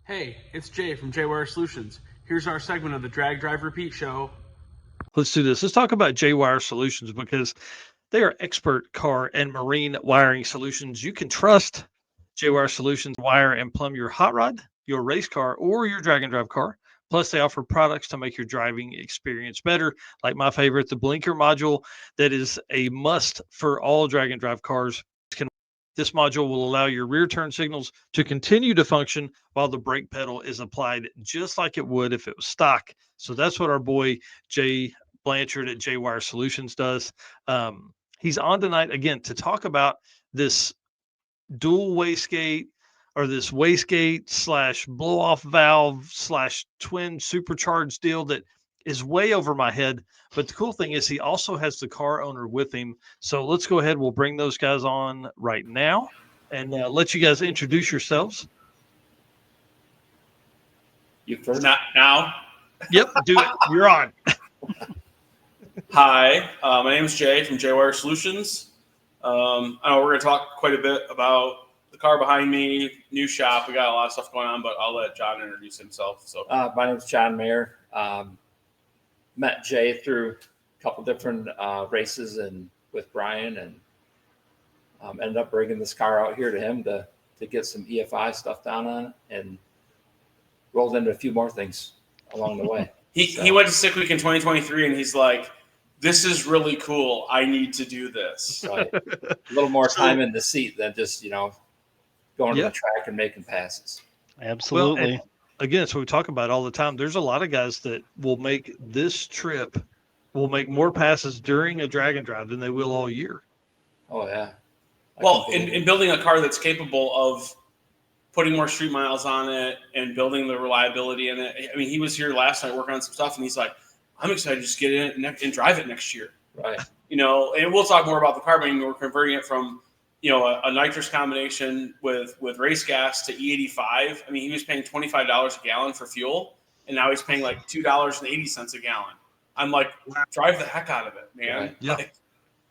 Hey, it's Jay from J-Wire Solutions. Here's our segment of the Drag Drive Repeat show. Let's do this. Let's talk about J-Wire Solutions because they are expert car and marine wiring solutions. You can trust J-Wire Solutions wire and plumb your hot rod, your race car, or your drag and drive car. Plus, they offer products to make your driving experience better, like my favorite, the blinker module that is a must for all drag and drive cars. This module will allow your rear turn signals to continue to function while the brake pedal is applied just like it would if it was stock. So that's what our boy Jay Blanchard at J Wire Solutions does. He's on tonight again to talk about this dual wastegate or this wastegate slash blow off valve slash twin supercharged deal that is way over my head. But the cool thing is he also has the car owner with him. So let's go ahead. We'll bring those guys on right now and let you guys introduce yourselves. You first? Not now. Yep, do it. You're on. Hi, my name is Jay from J-Wire Solutions. I know we're going to talk quite a bit about the car behind me, new shop. We got a lot of stuff going on, but I'll let John introduce himself. So, my name is John Maher. Met Jay through a couple different races and with Brian, and ended up bringing this car out here to him to get some EFI stuff down on it, and rolled into a few more things along the way. He went to Sick Week in 2023, and he's like, "This is really cool. I need to do this." Right. A little more time in the seat than just going to the track and making passes. Well, Absolutely. and again, it's what we talk about all the time. There's a lot of guys that will make this trip, will make more passes during a drag and drive than they will all year. Oh, yeah. Well, in building a car that's capable of putting more street miles on it and building the reliability in it. I mean, he was here last night working on some stuff, and he's like, "I'm excited to just get in it and drive it next year." Right. And we'll talk more about the car, but we're converting it from, a nitrous combination with race gas to E85. I mean, he was paying $25 a gallon for fuel, and now he's paying like $2.80 a gallon. I'm like, drive the heck out of it, man. Right. Yeah. Like,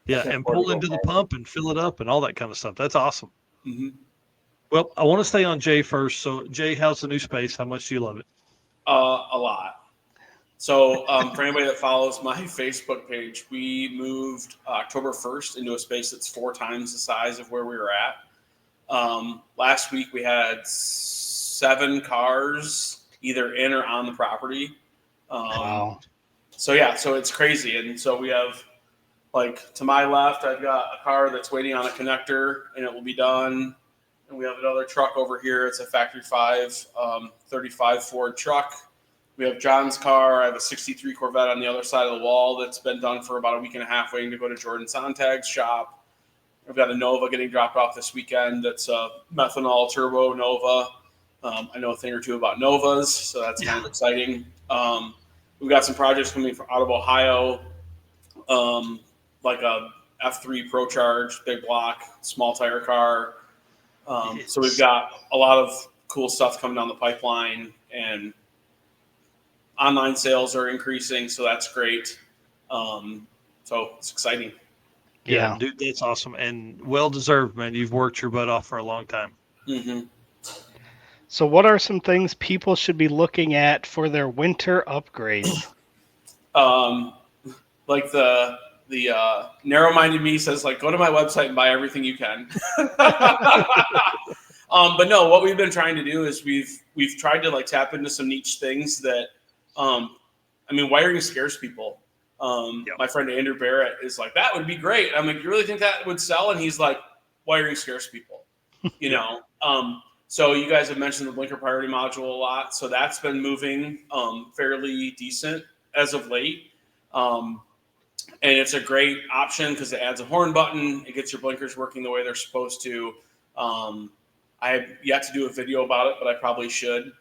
Yeah, and pull into the pump and fill it up and all that kind of stuff. That's awesome. mm-hmm. Well, I want to stay on Jay first. So, Jay, how's the new space? How much do you love it? A lot. So for anybody that follows my Facebook page, we moved October 1st into a space that's 4 times the size of where we were at. Last week we had 7 cars either in or on the property. Wow. So it's crazy. And so we have, like, to my left, I've got a car that's waiting on a connector, and it will be done. And we have another truck over here. It's a Factory 5 35 Ford truck. We have John's car. I have a 63 Corvette on the other side of the wall that's been done for about a week and a half, waiting to go to Jordan Sontag's shop. I've got a Nova getting dropped off this weekend. That's a methanol turbo Nova. I know a thing or two about Novas, so that's kind of exciting. We've got some projects coming from out of Ohio, like a F3 Pro-Charged, big block, small tire car. So we've got a lot of cool stuff coming down the pipeline, and online sales are increasing, so that's great. So it's exciting. Yeah, dude, that's awesome and well-deserved, man. You've worked your butt off for a long time. Mm-hmm. So what are some things people should be looking at for their winter upgrades? Like the narrow-minded me says, like, go to my website and buy everything you can. But no, what we've been trying to do is we've tried to, like, tap into some niche things that, wiring scares people. My friend Andrew Barrett is like, that would be great. I'm like, you really think that would sell? And he's like, wiring scares people, So you guys have mentioned the blinker priority module a lot. So that's been moving fairly decent as of late. And it's a great option because it adds a horn button. It gets your blinkers working the way they're supposed to. I have yet to do a video about it, but I probably should.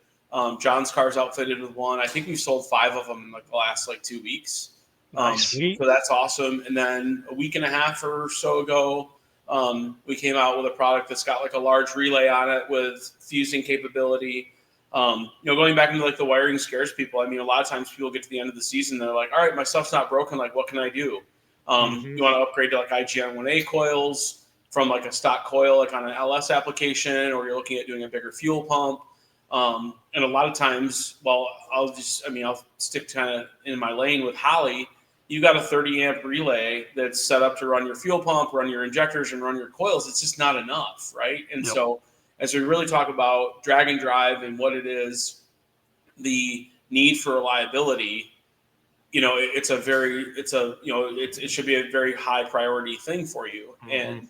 John's car's outfitted with one. I think we've sold 5 of them in like the last 2 weeks. So that's awesome. And then a week and a half or so ago, we came out with a product that's got like a large relay on it with fusing capability. Going back into like the wiring scares people. I mean, a lot of times people get to the end of the season, they're like, all right, my stuff's not broken. Like, what can I do? You want to upgrade to like IGN 1A coils from like a stock coil, like on an LS application, or you're looking at doing a bigger fuel pump. And a lot of times, well, I'll stick kind of in my lane with Holley. You got a 30 amp relay that's set up to run your fuel pump, run your injectors, and run your coils. It's just not enough, right? And so as we really talk about drag and drive and what it is, the need for reliability, it should be a very high priority thing for you. And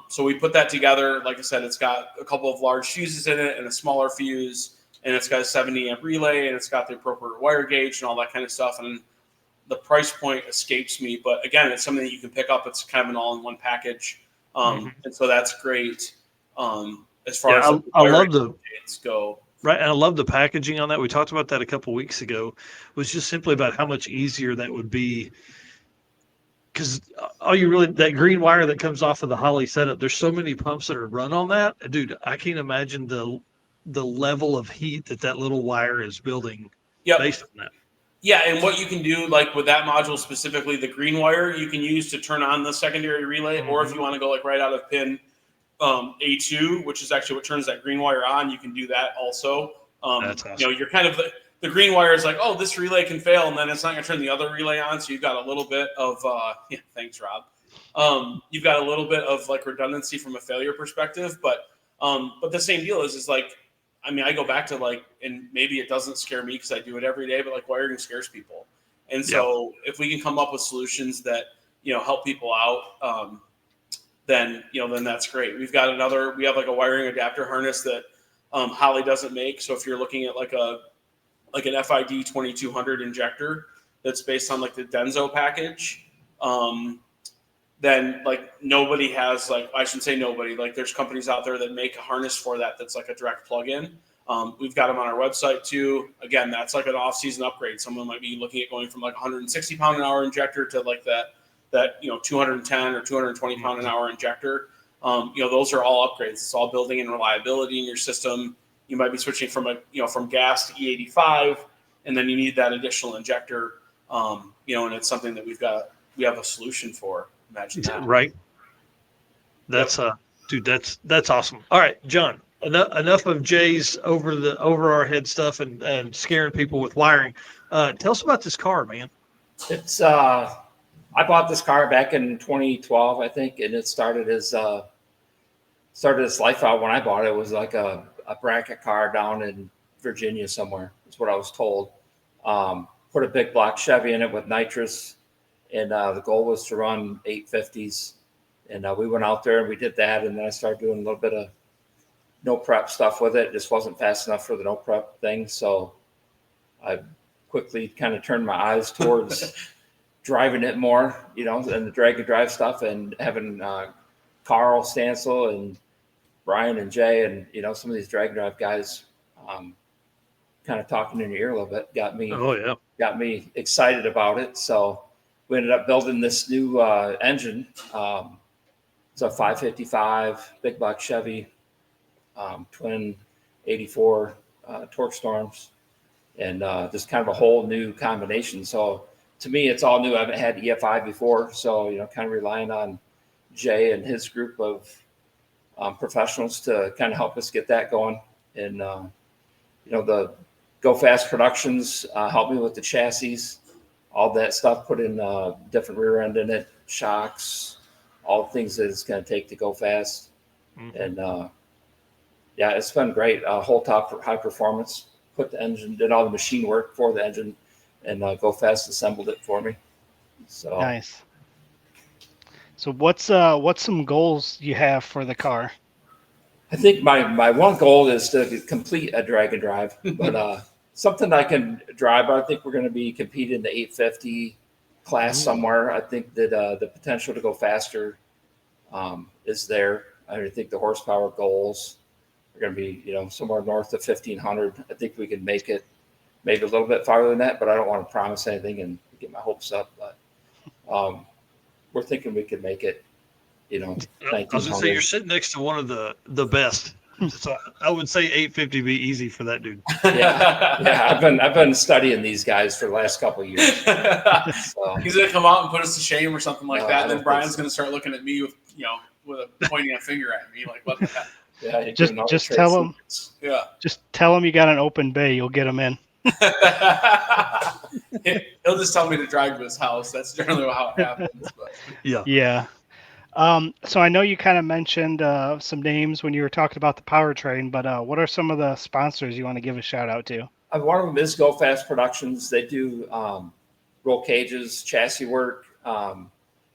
so we put that together. Like I said, it's got a couple of large fuses in it and a smaller fuse, and it's got a 70 amp relay, and it's got the appropriate wire gauge and all that kind of stuff. And the price point escapes me, but again, it's something that you can pick up. It's kind of an all-in-one package, and so that's great. As far as I love the go. Right, and I love the packaging on that. We talked about that a couple weeks ago. It was just simply about how much easier that would be. Because that green wire that comes off of the Holley setup, there's so many pumps that are run on that. Dude, I can't imagine the level of heat that little wire is building based on that. Yeah, and what you can do, like with that module specifically, the green wire, you can use to turn on the secondary relay, or if you want to go like right out of pin A2, which is actually what turns that green wire on, you can do that also. That's awesome. You're kind of the green wire is like, oh, this relay can fail, and then it's not going to turn the other relay on. So you've got a little bit of, thanks, Rob. You've got a little bit of like redundancy from a failure perspective, but the same deal is like, I go back to like, and maybe it doesn't scare me because I do it every day, but like wiring scares people. And so if we can come up with solutions that, help people out, then that's great. We have like a wiring adapter harness that Holley doesn't make. So if you're looking at like an FID 2200 injector that's based on like the Denso package, then like nobody has I shouldn't say nobody, like there's companies out there that make a harness for that's like a direct plug-in. We've got them on our website too. Again, that's like an off-season upgrade. Someone might be looking at going from like 160 pound an hour injector to like that 210 or 220 pound an hour injector. Those are all upgrades. It's all building in reliability in your system. You might be switching from from gas to E85, and then you need that additional injector. And it's something that we have a solution for. Imagine that. Right. That's dude, that's awesome. All right, John, enough of Jay's over our head stuff and scaring people with wiring. Tell us about this car, man. It's I bought this car back in 2012, I think, and it started its life out when I bought it. It was like a bracket car down in Virginia somewhere. That's what I was told. Put a big block Chevy in it with nitrous, and the goal was to run 850s. And we went out there and we did that, and then I started doing a little bit of no prep stuff with it. It just wasn't fast enough for the no prep thing, so I quickly kind of turned my eyes towards driving it more, and the drag and drive stuff, and having Carl Stansel and Brian and Jay and some of these drag and drive guys kind of talking in your ear a little bit got me excited about it. So we ended up building this new engine. It's a 555 big block Chevy, twin 84 torque storms, and just kind of a whole new combination. So to me, it's all new. I haven't had EFI before, so kind of relying on Jay and his group of professionals to kind of help us get that going. And the Go Fast Productions helped me with the chassis, all that stuff. Put in different rear end in it, shocks, all the things that it's going to take to go fast. And it's been great. Whole top high performance. Put the engine, did all the machine work for the engine, and Go Fast assembled it for me. So nice. So what's some goals you have for the car? I think my one goal is to complete a drag and drive, but something I can drive. I think we're going to be competing in the 850 class somewhere. I think that the potential to go faster is there. I think the horsepower goals are going to be somewhere north of 1500. I think we can make it maybe a little bit farther than that, but I don't want to promise anything and get my hopes up. But we're thinking we could make it, I was going to say, you're sitting next to one of the best. So I would say 850 be easy for that dude. Yeah. I've been studying these guys for the last couple of years. So. He's going to come out and put us to shame or something like that. And then Brian's going to start looking at me with, with a pointing a finger at me like, what the heck? Yeah, you Just- give all the just trade tell 'em. secrets. Yeah. Just tell them you got an open bay. You'll get them in. He'll just tell me to drive to his house. That's generally how it happens. But Yeah. Yeah. So I know you kind of mentioned some names when you were talking about the powertrain, but what are some of the sponsors you want to give a shout out to? One of them is Go Fast Productions. They do roll cages, chassis work.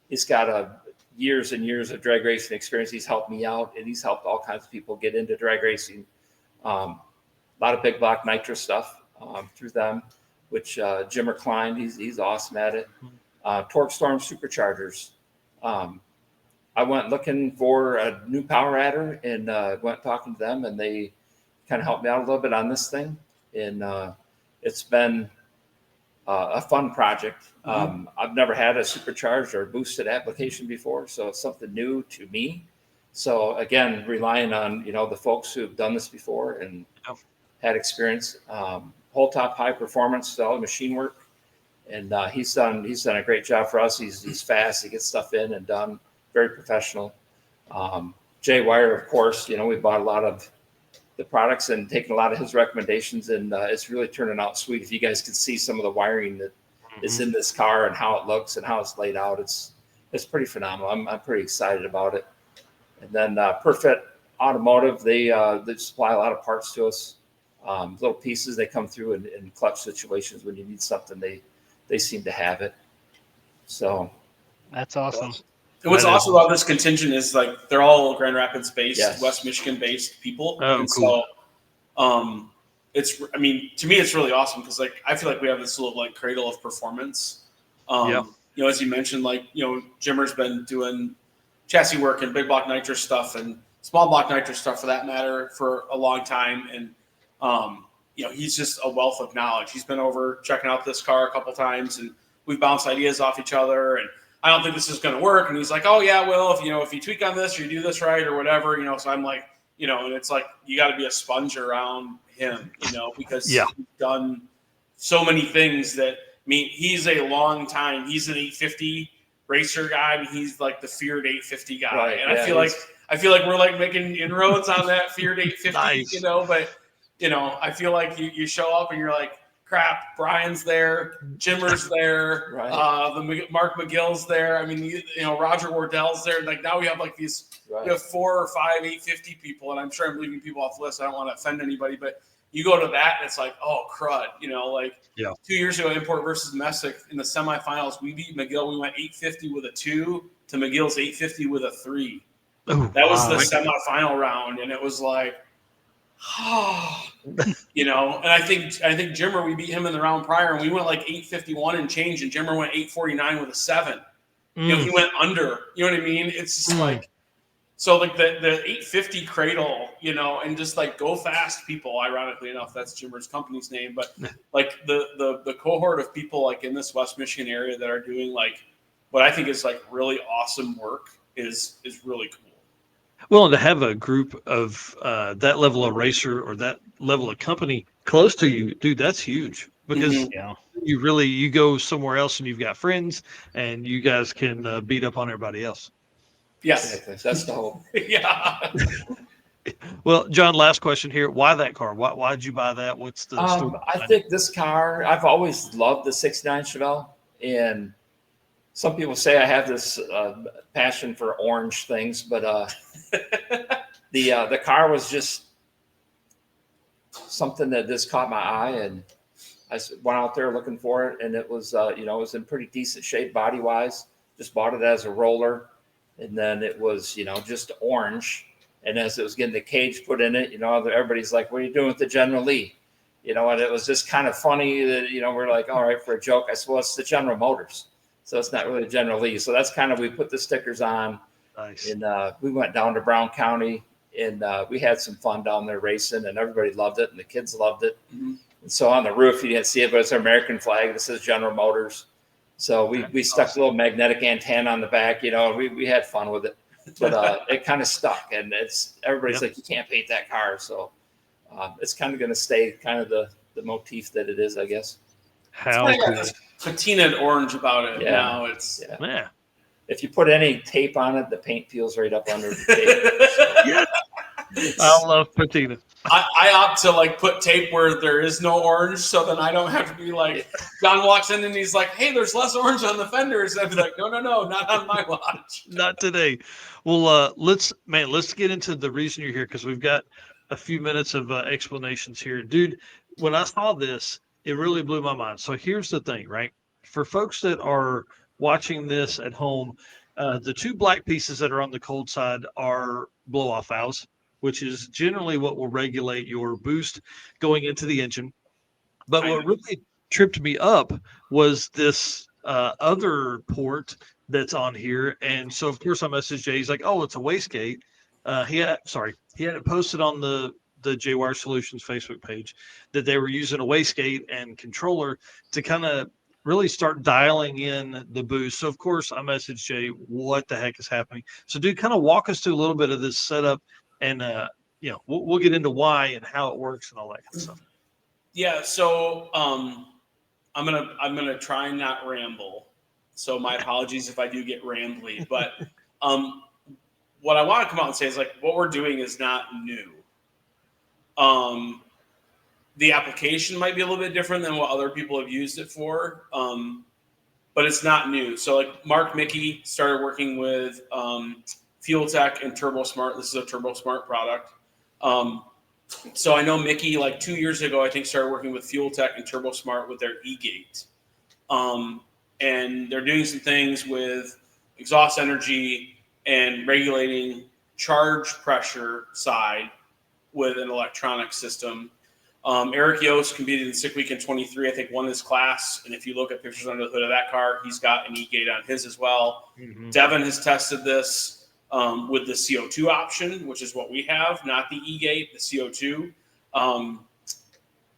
He's got years and years of drag racing experience. He's helped me out, and he's helped all kinds of people get into drag racing. A lot of big block nitro stuff through them, which Jimmer Klein, he's awesome at it. Torque Storm Superchargers. I went looking for a new power adder and went talking to them, and they kind of helped me out a little bit on this thing. And it's been a fun project. I've never had a supercharged or boosted application before, so it's something new to me. So again, relying on the folks who've done this before and had experience. Whole top high performance, all machine work, and he's done a great job for us. He's fast. He gets stuff in and done. Very professional. Jay Wire, of course. We bought a lot of the products and taken a lot of his recommendations, and it's really turning out sweet. If you guys could see some of the wiring that is in this car and how it looks and how it's laid out, it's pretty phenomenal. I'm pretty excited about it. And then Perfect Automotive, they supply a lot of parts to us, little pieces. They come through in clutch situations when you need something. They seem to have it. So That's awesome. and what's awesome about this contingent is like they're all Grand Rapids based, Yes. West Michigan based people. Oh, and cool. So to me it's really awesome because like I feel like we have this little like cradle of performance. As you mentioned, like Jimmer's been doing chassis work and big block nitrous stuff and small block nitrous stuff for that matter for a long time, and he's just a wealth of knowledge. He's been over checking out this car a couple times, and we've bounced ideas off each other. And I don't think this is going to work. And he's like, oh yeah, well, if you tweak on this or you do this right or whatever, so I'm like, and it's like, you got to be a sponge around him, because he's done so many things that, he's a long time, he's an 850 racer guy. He's like the feared 850 guy. Right, and yeah, I feel like we're like making inroads on that feared 850, Nice. but I feel like you show up and you're like, crap, Brian's there, Jimmer's there, Right. Mark McGill's there. Roger Wardell's there. Like now we have like these, we have 4 or 5 850 people, and I'm sure I'm leaving people off the list. I don't want to offend anybody, but you go to that and it's like, oh crud, 2 years ago, import versus domestic in the semifinals, we beat McGill. We went 850 with a 2 to McGill's 850 with a 3. Oh, That was the semifinal round, and it was like, and I think Jimmer, we beat him in the round prior, and we went like 851 and change, and Jimmer went 849 with a 7. He went under. You know what I mean? It's just like, so like the 850 cradle, and just like Go Fast people. Ironically enough, that's Jimmer's company's name, but like the cohort of people like in this West Michigan area that are doing like what I think is like really awesome work is really cool. Well, and to have a group of that level of racer or that level of company close to you, dude, that's huge because you go somewhere else and you've got friends and you guys can beat up on everybody else. Yes. Exactly. That's the whole. Yeah. Well, John, last question here. Why that car? Why'd you buy that? What's the story? I think this car, I've always loved the 69 Chevelle, and some people say I have this passion for orange things, but the car was just something that just caught my eye, and I went out there looking for it, and it was it was in pretty decent shape body wise. Just bought it as a roller, and then it was just orange. And as it was getting the cage put in it, everybody's like, "What are you doing with the General Lee?" And it was just kind of funny that we're like, "All right," for a joke. I said, "Well, it's the General Motors." So it's not really General Lee. So that's kind of, we put the stickers on. Nice. And we went down to Brown County, and we had some fun down there racing, and everybody loved it, and the kids loved it. Mm-hmm. And so on the roof, you didn't see it, but it's our American flag. This is General Motors. So we stuck a little magnetic antenna on the back. We had fun with it, but it kind of stuck, and everybody's like, you can't paint that car. So it's kind of going to stay kind of the motif that it is, I guess. How cool. Patinaed orange about it. Yeah. Now it's Yeah. If you put any tape on it, the paint peels right up under the tape. So. Yeah. I love patina. I opt to like put tape where there is no orange, so then I don't have to be like, John walks in and he's like, "Hey, there's less orange on the fenders." I'd be like, "No, not on my watch." Not today. Well, let's get into the reason you're here, because we've got a few minutes of explanations here, dude. When I saw this, it really blew my mind. So here's the thing, right? For folks that are watching this at home, the two black pieces that are on the cold side are blow-off valves, which is generally what will regulate your boost going into the engine. But what really tripped me up was this other port that's on here. And so, of course, I messaged Jay. He's like, "Oh, it's a wastegate." He had it posted on the J-Wire Solutions Facebook page that they were using a wastegate and controller to kind of really start dialing in the boost. So, of course, I messaged Jay, "What the heck is happening?" So, dude, kind of walk us through a little bit of this setup, and we'll get into why and how it works and all that kind of stuff. Yeah, so I'm gonna try and not ramble. So my apologies if I do get rambly, but what I want to come out and say is like what we're doing is not new. The application might be a little bit different than what other people have used it for, but it's not new. So like Mark Mickey started working with Fuel Tech and Turbo Smart. This is a Turbo Smart product. So I know Mickey, like 2 years ago, I think started working with Fuel Tech and Turbo Smart with their e-gate. And they're doing some things with exhaust energy and regulating charge pressure side with an electronic system. Eric Yost competed in Sick Week in 23, I think won his class. And if you look at pictures under the hood of that car, he's got an e-gate on his as well. Mm-hmm. Devin has tested this with the CO2 option, which is what we have, not the e-gate, the CO2.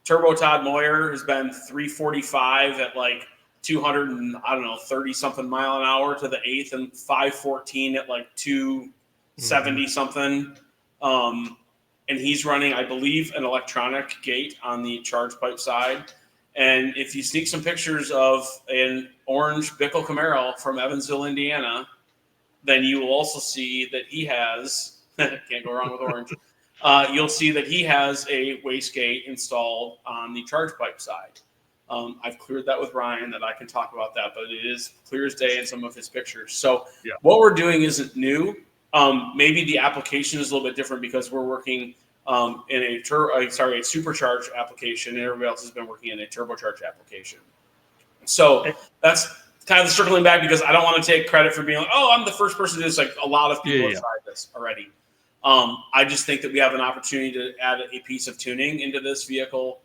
Turbo Todd Moyer has been 345 at like 230 something mile an hour to the eighth, and 514 at like 270 something. And he's running, I believe, an electronic gate on the charge pipe side. And if you sneak some pictures of an orange Bickel Camaro from Evansville, Indiana, then you will also see that he has, can't go wrong with orange, you'll see that he has a wastegate installed on the charge pipe side. I've cleared that with Ryan that I can talk about that, but it is clear as day in some of his pictures. So What we're doing isn't new. Maybe the application is a little bit different because we're working in a supercharged application, and everybody else has been working in a turbocharged application. So that's kind of the circling back, because I don't want to take credit for being like, "Oh, I'm the first person to do this." Like a lot of people have tried this already. I just think that we have an opportunity to add a piece of tuning into this vehicle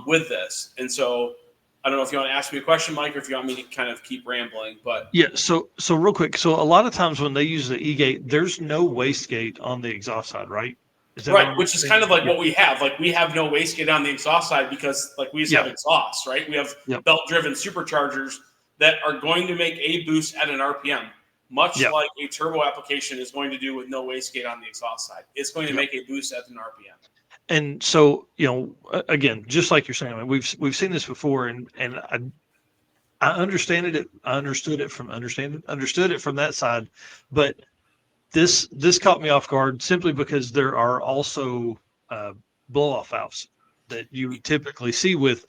with this. And so I don't know if you want to ask me a question, Mike, or if you want me to kind of keep rambling. But so real quick. So a lot of times when they use the e-gate, there's no wastegate on the exhaust side, right? Is that right, which is kind of like what we have. Like we have no wastegate on the exhaust side because like we just have exhaust, right? We have belt-driven superchargers that are going to make a boost at an RPM, much like a turbo application is going to do with no wastegate on the exhaust side. It's going to make a boost at an RPM. And so, again, just like you're saying, I mean, we've seen this before, and I understood it from that side, but this caught me off guard simply because there are also blow-off valves that you typically see with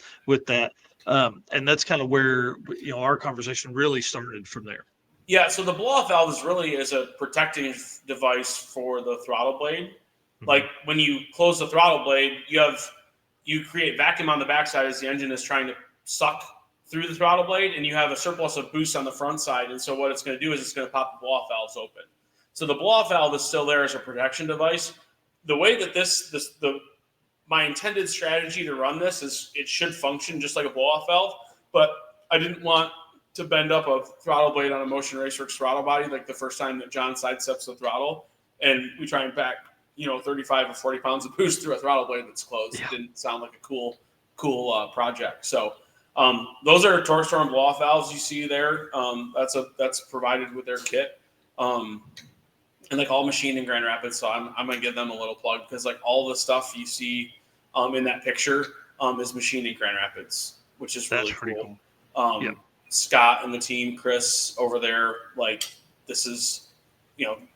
that. And that's kind of where our conversation really started from there. Yeah, so the blow-off valve is a protective device for the throttle blade. Mm-hmm. Like when you close the throttle blade, you create vacuum on the backside as the engine is trying to suck through the throttle blade, and you have a surplus of boost on the front side. And so what it's going to do is it's going to pop the blow-off valves open. So the blow-off valve is still there as a protection device. The way that my intended strategy to run this is it should function just like a blow-off valve, but I didn't want to bend up a throttle blade on a Motion Raceworks throttle body like the first time that John sidesteps the throttle, and we try and pack 35 or 40 pounds of boost through a throttle blade that's closed. It didn't sound like a cool project. So those are Torque-Storm blow-off valves you see there. That's provided with their kit. And like all machined in Grand Rapids, so I'm gonna give them a little plug because like all the stuff you see in that picture is machined in Grand Rapids, which is really cool. Scott and the team, Chris over there, like this is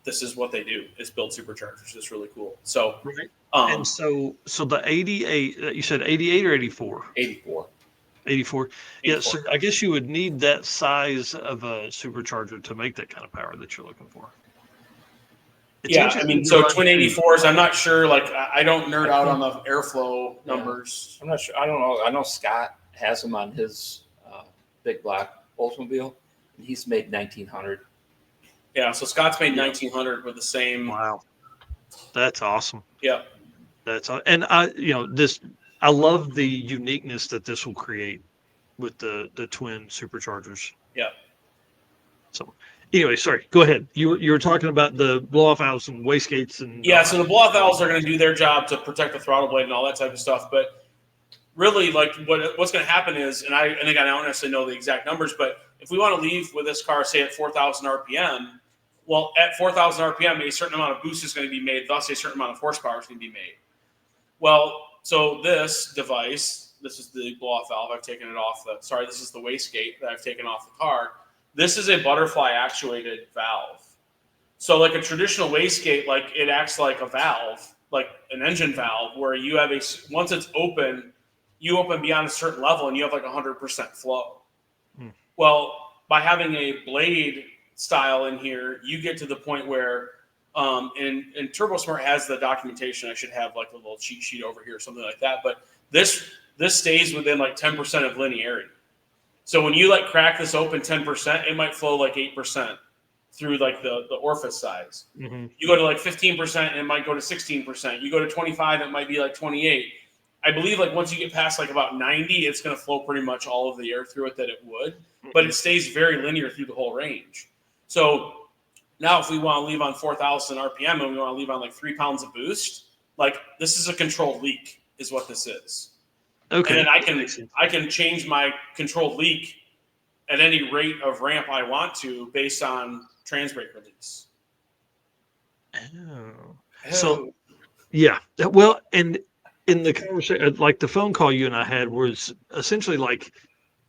this is what they do, is build superchargers. It's really cool. So, Right. And so the 88, you said 88 or 84? 84. 84. Yeah, 84. so I guess you would need that size of a supercharger to make that kind of power that you're looking for. It's Yeah, I interesting mean, to so run twin through- 84s, I'm not sure. Like, I don't nerd out on the airflow numbers. I'm not sure. I don't know. I know Scott has them on his big black Oldsmobile, and he's made 1900. Yeah, so Scott's made 1900 with the same. Wow, that's awesome. Yeah. And I love the uniqueness that this will create with the twin superchargers. Yeah. So anyway, sorry, go ahead. You were talking about the blow-off valves and wastegates and Yeah, so the blow-off valves are going to do their job to protect the throttle blade and all that type of stuff. But really, like what's going to happen is, and I think I don't necessarily know the exact numbers, but if we want to leave with this car, say at 4,000 RPM, well, at 4,000 RPM, a certain amount of boost is going to be made, thus a certain amount of horsepower is going to be made. Well, so this device, this is the blow-off valve. I've taken it off this is the wastegate that I've taken off the car. This is a butterfly actuated valve. So like a traditional wastegate, like it acts like a valve, like an engine valve, where you have once it's open, you open beyond a certain level and you have like 100% flow. Well, by having a blade style in here, you get to the point where, and TurboSmart has the documentation. I should have like a little cheat sheet over here or something like that. But this stays within like 10% of linearity. So when you like crack this open 10%, it might flow like 8% through like the orifice size. Mm-hmm. You go to like 15%, it might go to 16%. You go to 25, it might be like 28. I believe like once you get past like about 90, it's going to flow pretty much all of the air through it that it would, but it stays very linear through the whole range. So now if we want to leave on 4,000 RPM and we want to leave on like 3 pounds of boost, like this is a controlled leak is what this is. Okay. And then I can change my controlled leak at any rate of ramp I want to based on trans brake release. Oh. So, yeah. Well, and in the conversation, like the phone call you and I had was essentially like,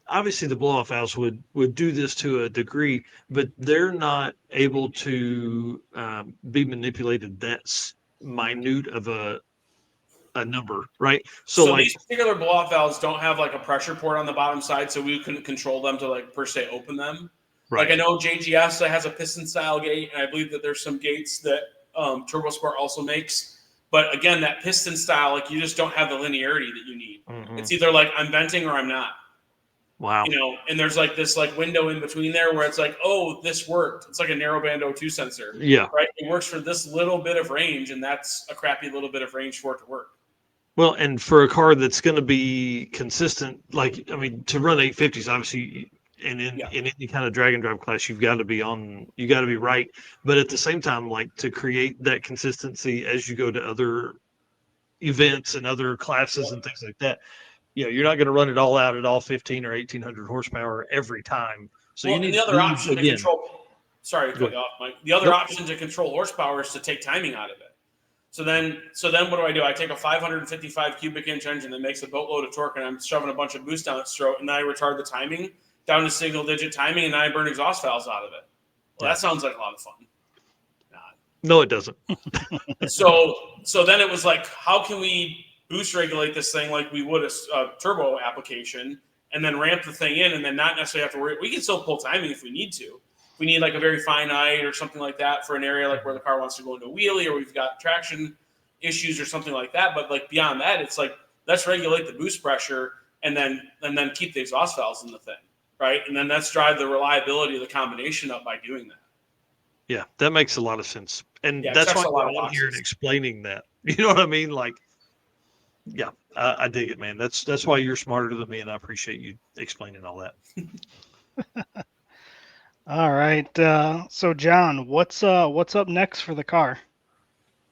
obviously the blow-off valves would do this to a degree, but they're not able to be manipulated that minute of a number, right? So like these particular blow-off valves don't have like a pressure port on the bottom side, so we couldn't control them to like per se open them. right. Like I know JGS has a piston style gate, and I believe that there's some gates that TurboSport also makes. But again, that piston style, like you just don't have the linearity that you need. Mm-hmm. It's either like I'm venting or I'm not. Wow. And there's like this like window in between there where it's like, oh, this worked. It's like a narrowband O2 sensor. Yeah. Right. It works for this little bit of range, and that's a crappy little bit of range for it to work. Well, and for a car that's going to be consistent, like, I mean, to run 850s, obviously, and in any kind of drag and drive class, you got to be right. But at the same time, like to create that consistency as you go to other events and other classes and things like that, you're not going to run it all out at all 15 or 1800 horsepower every time. So you need the other option to control. Sorry to cut you off, Mike. The other option to control horsepower is to take timing out of it. So then what do? I take a 555 cubic inch engine that makes a boatload of torque, and I'm shoving a bunch of boost down its throat, and then I retard the timing down to single digit timing, and then I burn exhaust valves out of it. Well, that sounds like a lot of fun. No, it doesn't. So then it was like, how can we boost regulate this thing like we would a turbo application, and then ramp the thing in, and then not necessarily have to worry. We can still pull timing if we need to. We need like a very finite or something like that for an area like where the car wants to go into a wheelie, or we've got traction issues or something like that. But like beyond that, it's like, let's regulate the boost pressure and then keep the exhaust valves in the thing, right? And then let's drive the reliability of the combination up by doing that. Yeah, that makes a lot of sense. And Yeah, that's why I'm I'm here and explaining that. You know what I mean? Like, yeah, I dig it, man. That's why you're smarter than me, and I appreciate you explaining all that. All right. So John, what's up next for the car?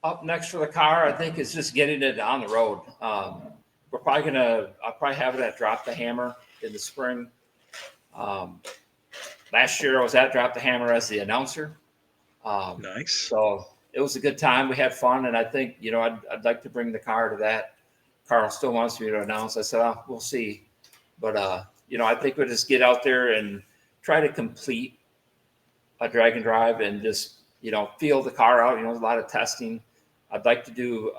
Up next for the car, I think, is just getting it on the road. I'll probably have it at Drop the Hammer in the spring. Last year I was at Drop the Hammer as the announcer. Nice. So it was a good time. We had fun, and I think, I'd like to bring the car to that. Carl still wants me to announce. I said, we'll see. But, I think we'll just get out there and try to complete a drag and drive and just feel the car out. A lot of testing. I'd like to do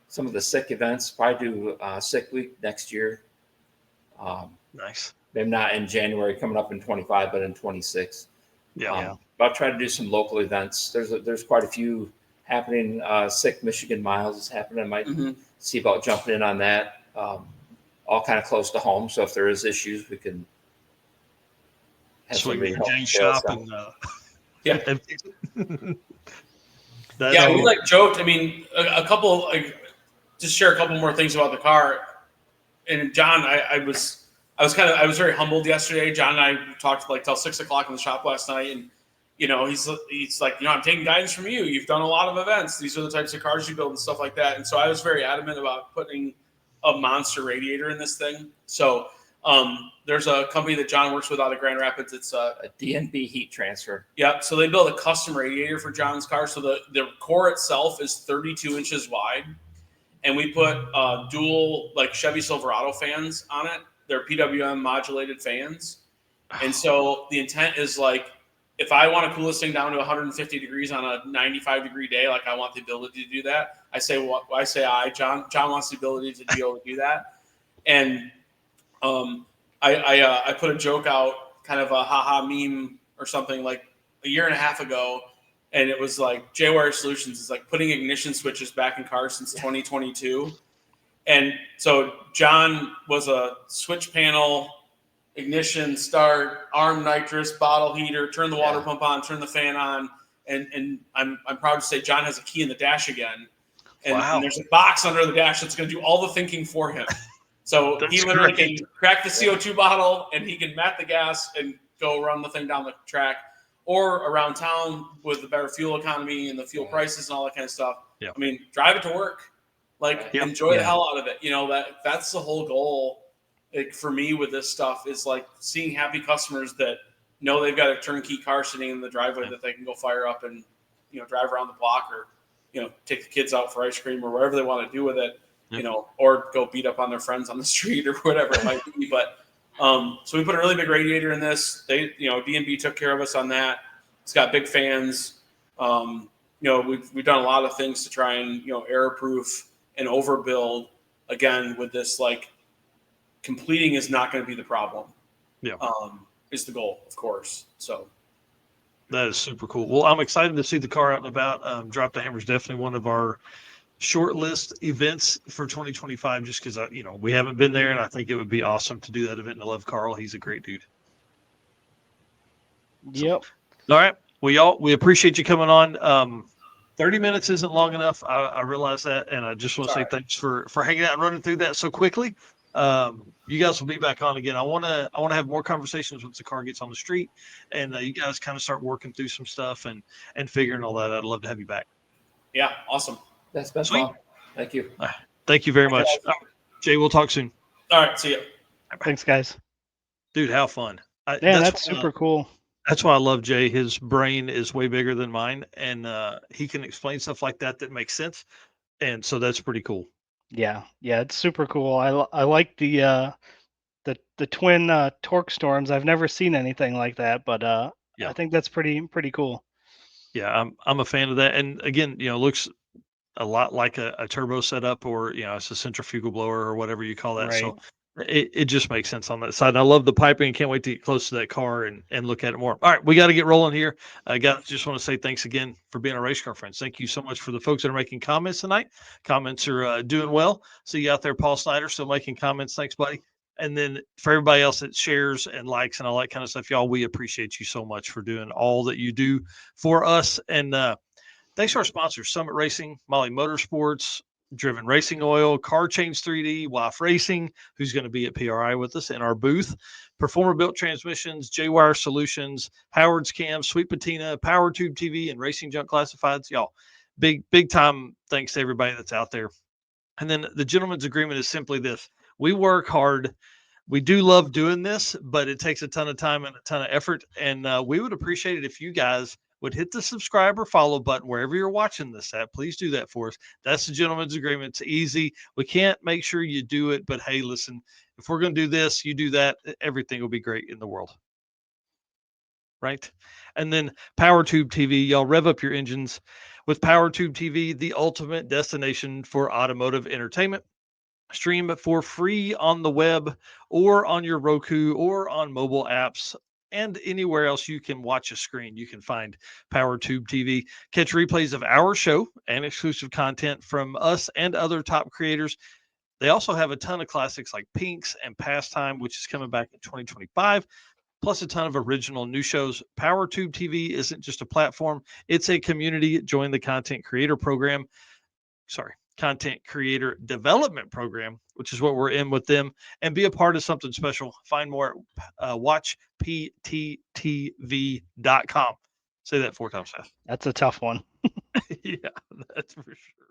some of the SICK events. Probably do SICK week next year. Nice. Maybe not in January, coming up in 25, but in 26. Yeah. But I'll try to do some local events. There's quite a few happening. SICK Michigan Miles is happening. I might see about jumping in on that. All kind of close to home. So if there is issues, we can have somebody help Jay bail us shop out. and Yeah, we joked. I mean, a couple, just share a couple more things about the car. And John, I was very humbled yesterday. John and I talked till 6 o'clock in the shop last night, and he's like, I'm taking guidance from you. You've done a lot of events. These are the types of cars you build and stuff like that. And so I was very adamant about putting a monster radiator in this thing. So there's a company that John works with out of Grand Rapids. It's A DNB heat transfer. yeah. So they built a custom radiator for John's car. So the core itself is 32 inches wide, and we put dual Chevy Silverado fans on it. They're PWM modulated fans, and so the intent is if I want to cool this thing down to 150 degrees on a 95-degree day, I want the ability to do that. John wants the ability to be able to do that. And I put a joke out, kind of a haha meme or something a year and a half ago. And it was J-Wire Solutions is putting ignition switches back in cars since 2022. And so John was a switch panel, ignition, start, arm nitrous, bottle heater, turn the water pump on, turn the fan on, and I'm proud to say John has a key in the dash again, and there's a box under the dash that's going to do all the thinking for him. So he literally can crack the CO2 bottle, and he can mat the gas and go run the thing down the track or around town with the better fuel economy and the fuel prices and all that kind of stuff. Yeah. I mean, drive it to work, enjoy the hell out of it. That's the whole goal. For me with this stuff is seeing happy customers that know they've got a turnkey car sitting in the driveway that they can go fire up and drive around the block or take the kids out for ice cream or whatever they want to do with it, or go beat up on their friends on the street or whatever it might be. But so we put a really big radiator in this. They D&B took care of us on that. It's got big fans. We've done a lot of things to try and air-proof and overbuild again with this completing is not going to be the problem. Yeah. Is the goal, of course. So that is super cool. Well, I'm excited to see the car out and about. Drop the Hammer is definitely one of our short list events for 2025, just because we haven't been there, and I think it would be awesome to do that event. And I love Carl; he's a great dude. Yep. So, all right. Well, we appreciate you coming on. 30 minutes isn't long enough. I realize that, and I just want to say thanks for hanging out and running through that so quickly. You guys will be back on again. I want to have more conversations once the car gets on the street, and you guys kind of start working through some stuff and figuring all that. I'd love to have you back. Yeah, awesome. That's been fun. Thank you. Thank you very much, Jay. We'll talk soon. All right, see you. Thanks, guys. Dude, how fun! That's super cool. That's why I love Jay. His brain is way bigger than mine, and he can explain stuff like that makes sense, and so that's pretty cool. Yeah, it's super cool. I like the twin torque storms. I've never seen anything like that, but I think that's pretty cool. Yeah, I'm a fan of that, and again, looks a lot like a turbo setup, or it's a centrifugal blower or whatever you call that. Right. So it just makes sense on that side. And I love the piping. Can't wait to get close to that car and look at it more. All right, we got to get rolling here. Just want to say thanks again for being our race car friends. Thank you so much for the folks that are making comments tonight. Comments are doing well. See you out there, Paul Snyder, still making comments. Thanks, buddy. And then for everybody else that shares and likes and all that kind of stuff, y'all, we appreciate you so much for doing all that you do for us. And thanks to our sponsors, Summit Racing, Molly Motorsports, Driven Racing Oil, Car Change 3D, WAF Racing, who's going to be at PRI with us in our booth, Performer Built Transmissions, J-Wire Solutions, Howard's Cam, Sweet Patina, Power Tube TV, and Racing Junk Classifieds. Y'all, big time thanks to everybody that's out there. And then the gentleman's agreement is simply this. We work hard. We do love doing this, but it takes a ton of time and a ton of effort. And we would appreciate it if you guys would hit the subscribe or follow button wherever you're watching this at. Please do that for us. That's the gentleman's agreement. It's easy. We can't make sure you do it, but hey, listen, if we're going to do this, you do that, everything will be great in the world. right? And then PowerTube TV, y'all rev up your engines with PowerTube TV, the ultimate destination for automotive entertainment. Stream it for free on the web or on your Roku or on mobile apps and anywhere else you can watch a screen. You can find PowerTube TV. Catch replays of our show and exclusive content from us and other top creators. They also have a ton of classics like Pinks and Pastime, which is coming back in 2025, plus a ton of original new shows. PowerTube TV isn't just a platform, it's a community. Join the content creator development program, which is what we're in with them, and be a part of something special. Find more at watchpttv.com. Say that 4 times fast. That's a tough one. Yeah, that's for sure.